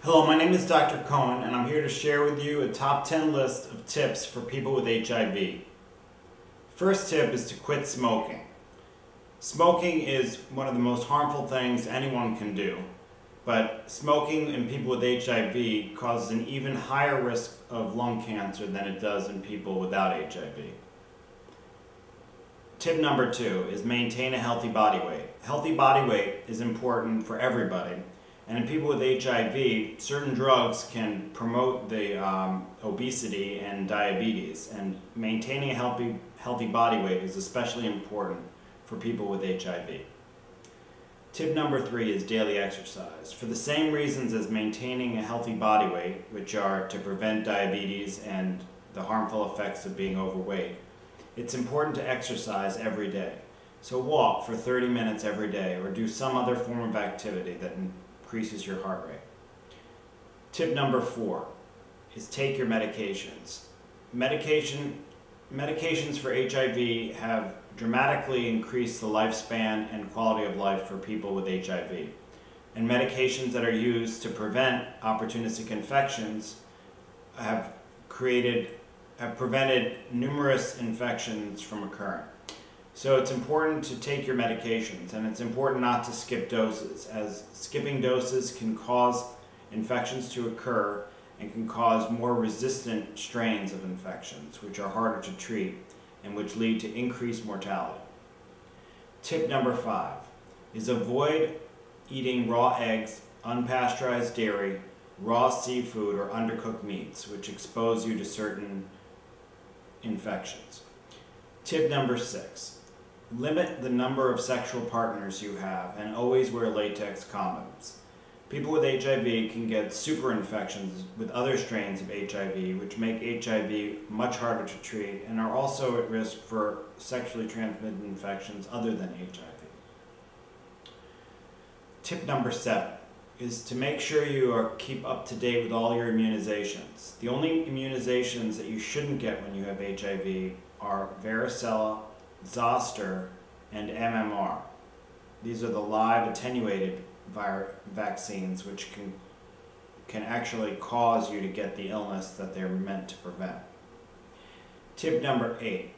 Hello, my name is Dr. Cohen, and I'm here to share with you a top 10 list of tips for people with HIV. First tip is to quit smoking. Smoking is one of the most harmful things anyone can do, but smoking in people with HIV causes an even higher risk of lung cancer than it does in people without HIV. Tip number 2 is maintain a healthy body weight. Healthy body weight is important for everybody. And in people with HIV, certain drugs can promote the obesity and diabetes, and maintaining a healthy body weight is especially important for people with HIV. Tip number 3 is daily exercise. For the same reasons as maintaining a healthy body weight, which are to prevent diabetes and the harmful effects of being overweight, it's important to exercise every day. So walk for 30 minutes every day, or do some other form of activity that increases your heart rate. Tip number 4 is take your medications. Medications for HIV have dramatically increased the lifespan and quality of life for people with HIV. And medications that are used to prevent opportunistic infections have prevented numerous infections from occurring. So it's important to take your medications, and it's important not to skip doses, as skipping doses can cause infections to occur and can cause more resistant strains of infections, which are harder to treat and which lead to increased mortality. Tip number 5 is avoid eating raw eggs, unpasteurized dairy, raw seafood, or undercooked meats, which expose you to certain infections. Tip number 6. Limit the number of sexual partners you have, and always wear latex condoms. People with HIV can get super infections with other strains of HIV, which make HIV much harder to treat, and are also at risk for sexually transmitted infections other than HIV. Tip number 7 is to make sure you keep up to date with all your immunizations. The only immunizations that you shouldn't get when you have HIV are varicella, zoster, and MMR. These are the live attenuated vaccines, which can actually cause you to get the illness that they're meant to prevent. Tip number 8.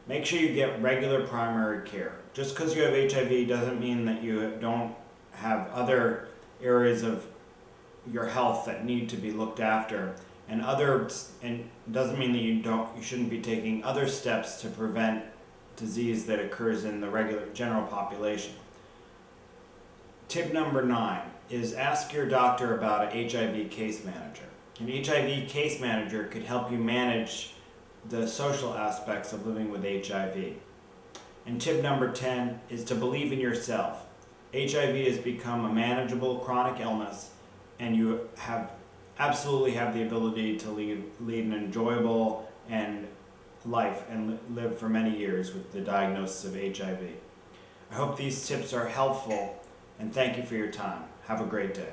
Make sure you get regular primary care. Just because you have HIV doesn't mean that you don't have other areas of your health that need to be looked after, and doesn't mean that you shouldn't be taking other steps to prevent disease that occurs in the regular general population. Tip number 9 is ask your doctor about an HIV case manager. An HIV case manager could help you manage the social aspects of living with HIV. And tip number 10 is to believe in yourself. HIV has become a manageable chronic illness, and you absolutely have the ability to lead an enjoyable life and live for many years with the diagnosis of HIV. I hope these tips are helpful, and thank you for your time. Have a great day.